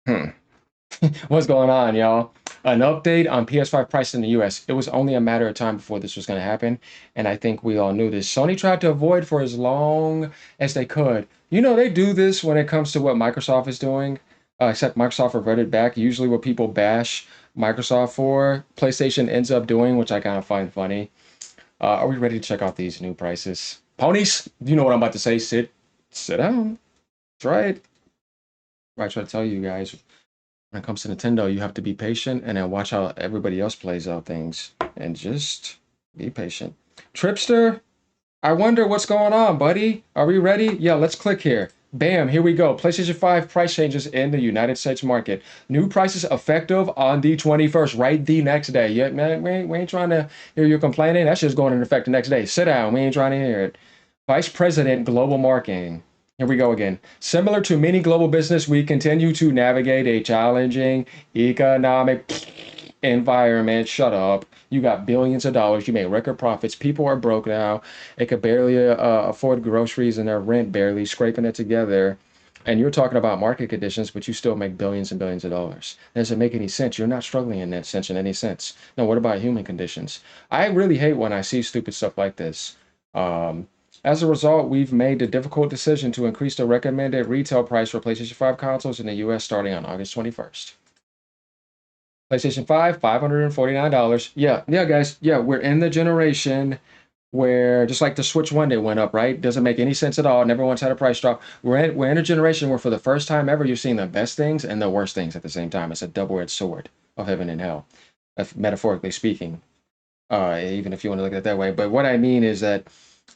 Hmm. What's going on, y'all? An update on PS5 price in the US. It was only a matter of time before this was going to happen, and I think we all knew this. Sony tried to avoid for as long as they could. You know, they do this when it comes to what Microsoft is doing, except Microsoft reverted back. Usually, what people bash Microsoft for, PlayStation ends up doing, which I kind of find funny. Are we ready to check out these new prices? Ponies, you know what I'm about to say. Sit down. That's right. I try to tell you guys. When it comes to Nintendo, you have to be patient and then watch how everybody else plays out things and just be patient. Tripster, I wonder what's going on, buddy. Are we ready? Yeah, let's click here. Bam, here we go. PlayStation 5 price changes in the United States market. New prices effective on the 21st, right the next day. Yeah, man, we ain't trying to hear you complaining. That's just going into effect the next day. Sit down. We ain't trying to hear it. Vice President, Global Marketing. Here we go again. Similar to many global business, we continue to navigate a challenging economic environment. Shut up. You got billions of dollars. You made record profits. People are broke now. They could barely afford groceries and their rent, barely scraping it together. And you're talking about market conditions, but you still make billions and billions of dollars. That doesn't make any sense. You're not struggling in that sense, in any sense. No, what about human conditions? I really hate when I see stupid stuff like this. Um, as a result, we've made the difficult decision to increase the recommended retail price for PlayStation 5 consoles in the US starting on August 21st. PlayStation 5, $549. Yeah, guys. Yeah, we're in the generation where just like the Switch one day went up, right? Doesn't make any sense at all. Never once had a price drop. We're in a generation where for the first time ever you're seeing the best things and the worst things at the same time. It's a double-edged sword of heaven and hell, metaphorically speaking. Even if you want to look at it that way. But what I mean is that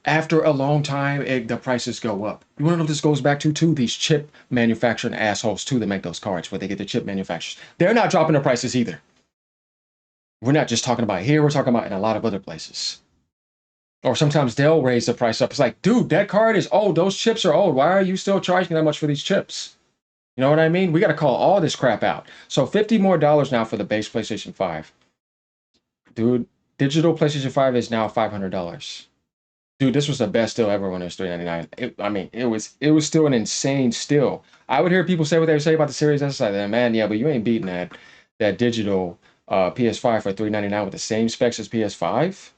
after a long time, the prices go up. You want to know what this goes back to? These chip manufacturing assholes too that make those cards where they get the chip manufacturers. They're not dropping the prices either. We're not just talking about here, we're talking about in a lot of other places. Or sometimes they'll raise the price up. It's like, dude, that card is old. Those chips are old. Why are you still charging that much for these chips? You know what I mean? We got to call all this crap out. So $50 more now for the base PlayStation 5. Dude, digital PlayStation 5 is now $500. Dude, this was the best deal ever when it was $399. I mean, it was still an insane steal. I would hear people say what they would say about the Series S. Like, man, yeah, but you ain't beating that digital PS5 for $399 with the same specs as PS5.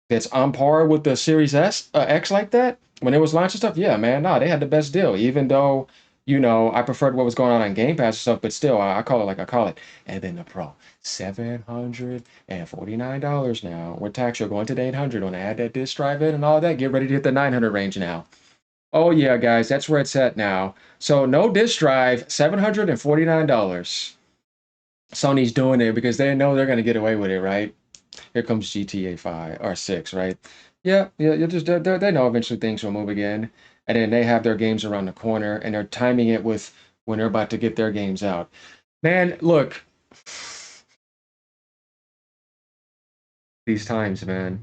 That's on par with the Series X like that when it was launching stuff. Yeah, man, nah, they had the best deal. Even though, I preferred what was going on Game Pass and stuff, but still, I call it like I call it. And then the Pro, $749 now. With tax, you're going to the 800. When I add that disk drive in and all that, get ready to hit the 900 range now. Oh yeah, guys, that's where it's at now. So no disk drive, $749. Sony's doing it because they know they're gonna get away with it, right? Here comes GTA 5 or 6, right? Yeah, yeah, you just they know eventually things will move again. And then they have their games around the corner and they're timing it with when they're about to get their games out. Man, look, these times, man,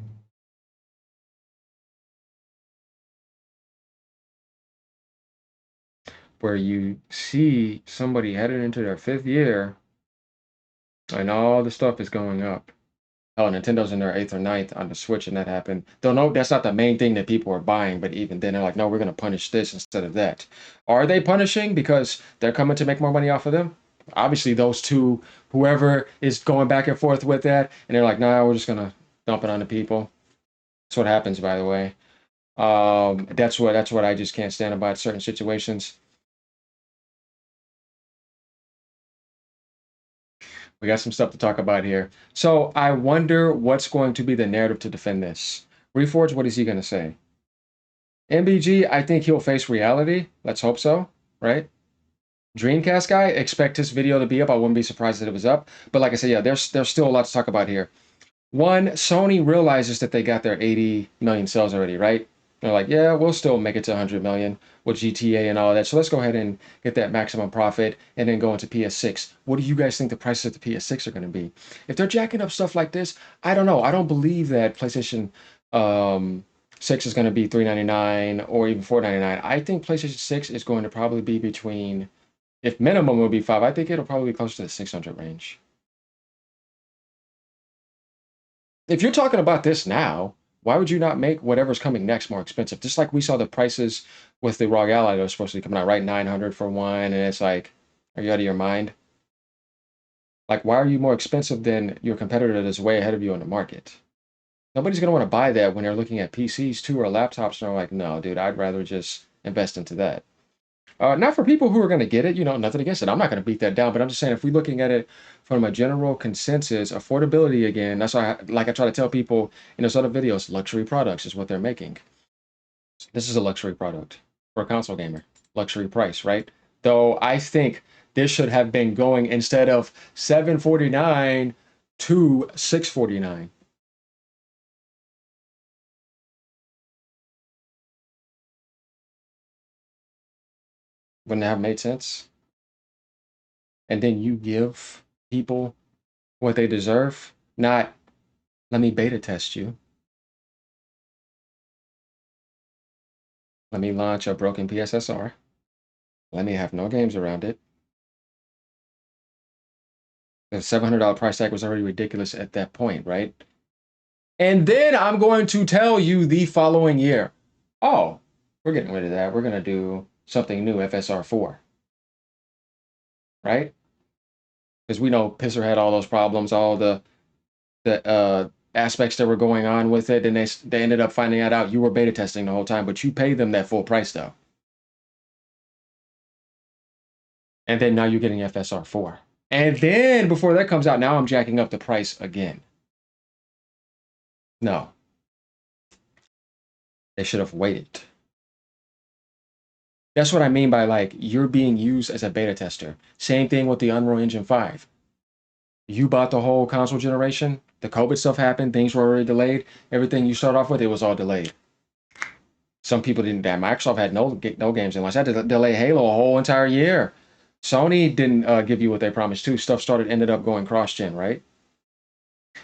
where you see somebody headed into their fifth year and all the stuff is going up. Oh, Nintendo's in their eighth or ninth on the Switch, and that happened. Don't know that's not the main thing that people are buying, but even then they're like, no, we're gonna punish this instead of that. Are they punishing because they're coming to make more money off of them? Obviously, those two, whoever is going back and forth with that, and they're like, no, we're just gonna dump it on the people. That's what happens, by the way. That's what I just can't stand about certain situations. We got some stuff to talk about here. So I wonder what's going to be the narrative to defend this. Reforge, what is he gonna say? MBG, I think he'll face reality. Let's hope so, right? Dreamcast guy, expect his video to be up. I wouldn't be surprised if it was up. But like I said, yeah, there's still a lot to talk about here. One, Sony realizes that they got their 80 million sales already, right? They're like, yeah, we'll still make it to 100 million with GTA and all that. So let's go ahead and get that maximum profit and then go into PS6. What do you guys think the prices of the PS6 are going to be? If they're jacking up stuff like this, I don't know. I don't believe that PlayStation um, 6 is going to be 399 or even 499. I think PlayStation 6 is going to probably be between, if minimum will be 5, I think it'll probably be close to the 600 range. If you're talking about this now, why would you not make whatever's coming next more expensive? Just like we saw the prices with the ROG Ally that was supposed to be coming out, right? 900 for one, and it's like, Are you out of your mind? Like, why are you more expensive than your competitor that's way ahead of you in the market? Nobody's gonna want to buy that when they're looking at PCs too or laptops and they're like, no, dude, I'd rather just invest into that. Not for people who are going to get it, nothing against it. I'm not going to beat that down, but I'm just saying if we're looking at it from a general consensus, affordability again, that's why, like I try to tell people in those other videos, luxury products is what they're making. This is a luxury product for a console gamer, luxury price, right? Though I think this should have been going instead of 749 to 649. Wouldn't that have made sense? And then you give people what they deserve, not let me beta test you. Let me launch a broken PSSR. Let me have no games around it. The $700 price tag was already ridiculous at that point, right? And then I'm going to tell you the following year, oh, we're getting rid of that. We're going to do something new, FSR4, right? Because we know Pisser had all those problems, all the aspects that were going on with it, and they ended up finding out you were beta testing the whole time, but you paid them that full price though. And then now you're getting FSR4. And then before that comes out, now I'm jacking up the price again. No, they should have waited. That's what I mean by like you're being used as a beta tester. Same thing with the Unreal Engine 5. You bought the whole console generation, the COVID stuff happened, things were already delayed. Everything you start off with, it was all delayed. Some people didn't. Microsoft had no games in launch. I had to delay Halo a whole entire year. Sony didn't give you what they promised too. Stuff ended up going cross gen, right?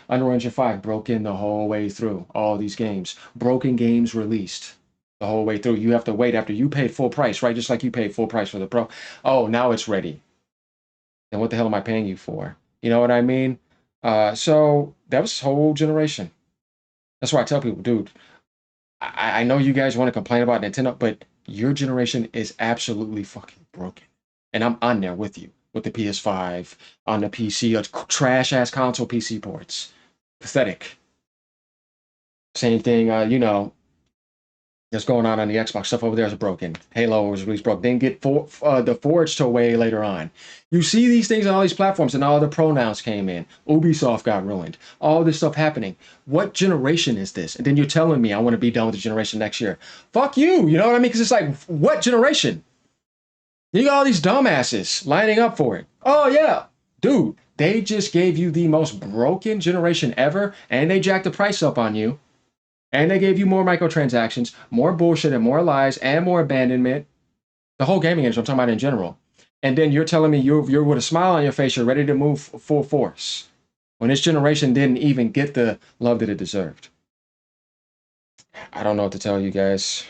Unreal Engine 5 broke in the whole way through all these games. Broken games released the whole way through. You have to wait after you paid full price, right? Just like you paid full price for the Pro. Oh, now it's ready. Then what the hell am I paying you for? You know what I mean? So that was whole generation. That's why I tell people, dude, I know you guys want to complain about Nintendo, but your generation is absolutely fucking broken. And I'm on there with you with the PS5 on the PC, trash ass console PC ports. Pathetic. Same thing, that's going on the Xbox. Stuff over there is broken. Halo was released broke. Then get the Forge to away later on. You see these things on all these platforms, and all the pronouns came in. Ubisoft got ruined. All this stuff happening. What generation is this? And then you're telling me I want to be done with the generation next year. Fuck you. You know what I mean? Because it's like, what generation? You got all these dumbasses lining up for it. Oh yeah, dude. They just gave you the most broken generation ever, and they jacked the price up on you. And they gave you more microtransactions, more bullshit and more lies and more abandonment. The whole gaming industry, I'm talking about in general. And then you're telling me you're with a smile on your face, you're ready to move full force. When this generation didn't even get the love that it deserved. I don't know what to tell you guys.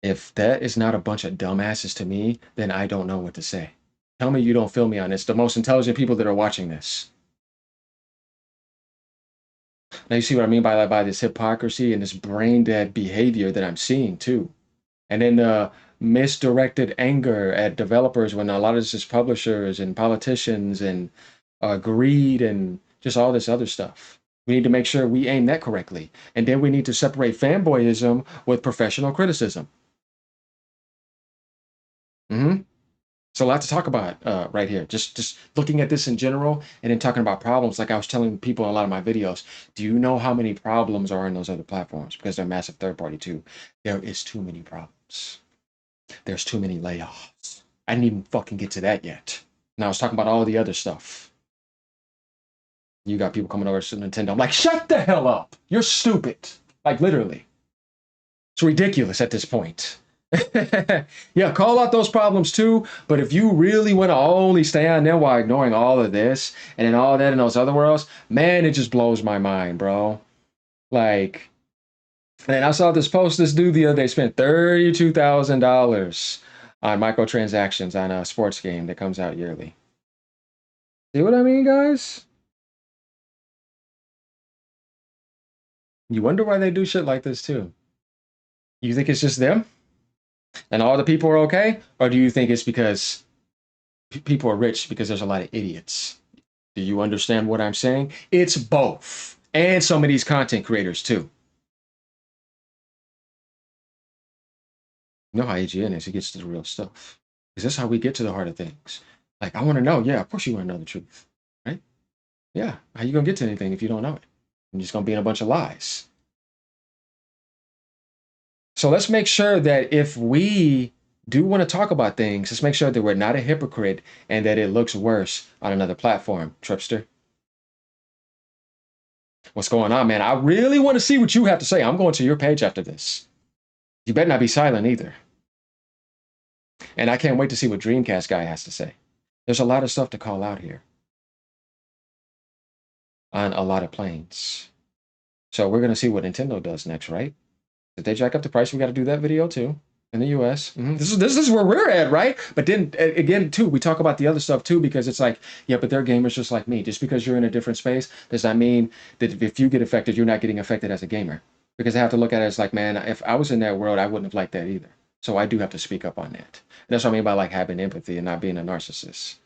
If that is not a bunch of dumbasses to me, then I don't know what to say. Tell me you don't feel me on this. The most intelligent people that are watching this. Now you see what I mean by that, by this hypocrisy and this brain dead behavior that I'm seeing too. And then the misdirected anger at developers when a lot of this is publishers and politicians and greed and just all this other stuff. We need to make sure we aim that correctly. And then we need to separate fanboyism with professional criticism. Mm-hmm. So a lot to talk about right here. Just looking at this in general and then talking about problems. Like I was telling people in a lot of my videos, do you know how many problems are in those other platforms? Because they're massive third party too. There is too many problems. There's too many layoffs. I didn't even fucking get to that yet. And I was talking about all the other stuff. You got people coming over to Nintendo. I'm like, shut the hell up. You're stupid. Like literally. It's ridiculous at this point. Yeah, call out those problems too. But if you really want to only stay on them while ignoring all of this and then all that in those other worlds, man, it just blows my mind, bro. Like, and I saw this post, this dude the other day spent $32,000 on microtransactions on a sports game that comes out yearly. See what I mean, guys? You wonder why they do shit like this too. You think it's just them and all the people are okay? Or do you think it's because people are rich because there's a lot of idiots? Do you understand what I'm saying? It's both. And some of these content creators too. You know how AGN is. He gets to the real stuff. Because that's how we get to the heart of things. Like, I want to know. Yeah, of course you want to know the truth. Right? Yeah. How you going to get to anything if you don't know it? You're just going to be in a bunch of lies. So let's make sure that if we do want to talk about things, let's make sure that we're not a hypocrite and that it looks worse on another platform. Tripster, what's going on, man? I really want to see what you have to say. I'm going to your page after this. You better not be silent either. And I can't wait to see what Dreamcast guy has to say. There's a lot of stuff to call out here on a lot of planes. So we're going to see what Nintendo does next, right? If they jack up the price, we got to do that video too in the US. This is where we're at, right? But then again, too, we talk about the other stuff too because it's like, yeah, but they're gamers just like me. Just because you're in a different space does not mean that if you get affected, you're not getting affected as a gamer. Because I have to look at it as like, man, if I was in that world, I wouldn't have liked that either. So I do have to speak up on that. And that's what I mean by like having empathy and not being a narcissist.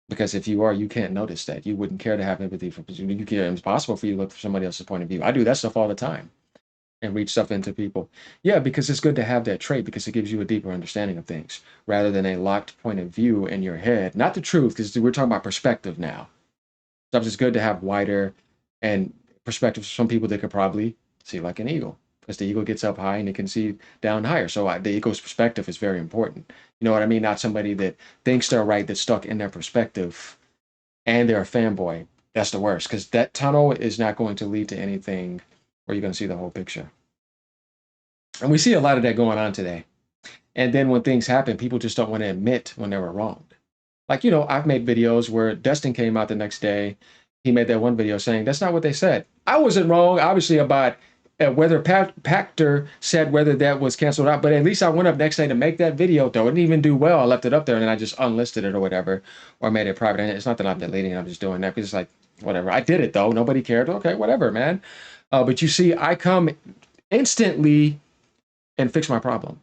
Because if you are, you can't notice that. You wouldn't care to have empathy for you. Care. It's possible for you to look for somebody else's point of view. I do that stuff all the time and reach stuff into people. Yeah, because it's good to have that trait because it gives you a deeper understanding of things rather than a locked point of view in your head. Not the truth, because we're talking about perspective now. Sometimes it's good to have wider and perspective. Some people that could probably see like an eagle because the eagle gets up high and it can see down higher. So the eagle's perspective is very important. You know what I mean? Not somebody that thinks they're right, that's stuck in their perspective and they're a fanboy. That's the worst because that tunnel is not going to lead to anything where you're going to see the whole picture. And we see a lot of that going on today. And then when things happen, people just don't want to admit when they were wronged. Like, I've made videos where Dustin came out the next day. He made that one video saying, that's not what they said. I wasn't wrong, obviously, about whether Pactor said whether that was canceled out, but at least I went up next day to make that video, though. It didn't even do well. I left it up there and then I just unlisted it or whatever, or made it private. And it's not that I'm deleting it, I'm just doing that because it's like, whatever. I did it, though. Nobody cared. Okay, whatever, man. But you see, I come instantly and fix my problem.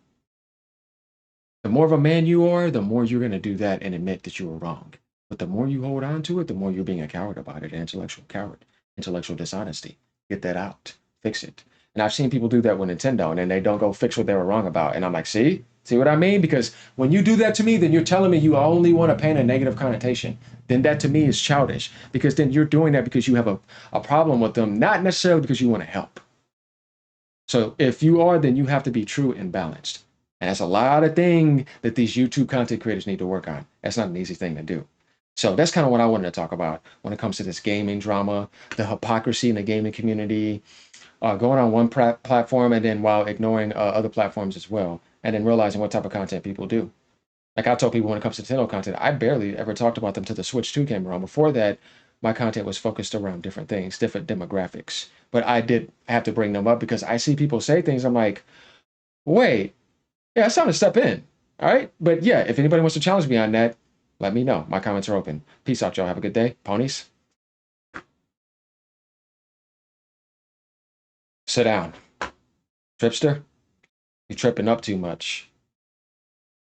The more of a man you are, the more you're going to do that and admit that you were wrong. But the more you hold on to it, the more you're being a coward about it, an intellectual coward, intellectual dishonesty. Get that out, fix it. And I've seen people do that with Nintendo, and then they don't go fix what they were wrong about. And I'm like, see what I mean? Because when you do that to me, then you're telling me you only want to paint a negative connotation. Then that to me is childish, because then you're doing that because you have a problem with them, not necessarily because you want to help. So if you are, then you have to be true and balanced. And that's a lot of thing that these YouTube content creators need to work on. That's not an easy thing to do. So that's kind of what I wanted to talk about when it comes to this gaming drama, the hypocrisy in the gaming community, going on one platform and then while ignoring other platforms as well, and then realizing what type of content people do. Like I tell people when it comes to Nintendo content, I barely ever talked about them till the Switch 2 came around. Before that, my content was focused around different things, different demographics. But I did have to bring them up because I see people say things. I'm like, wait, yeah, it's time to step in. All right. But yeah, if anybody wants to challenge me on that, let me know. My comments are open. Peace out, y'all. Have a good day. Ponies, sit down. Tripster, you're tripping up too much.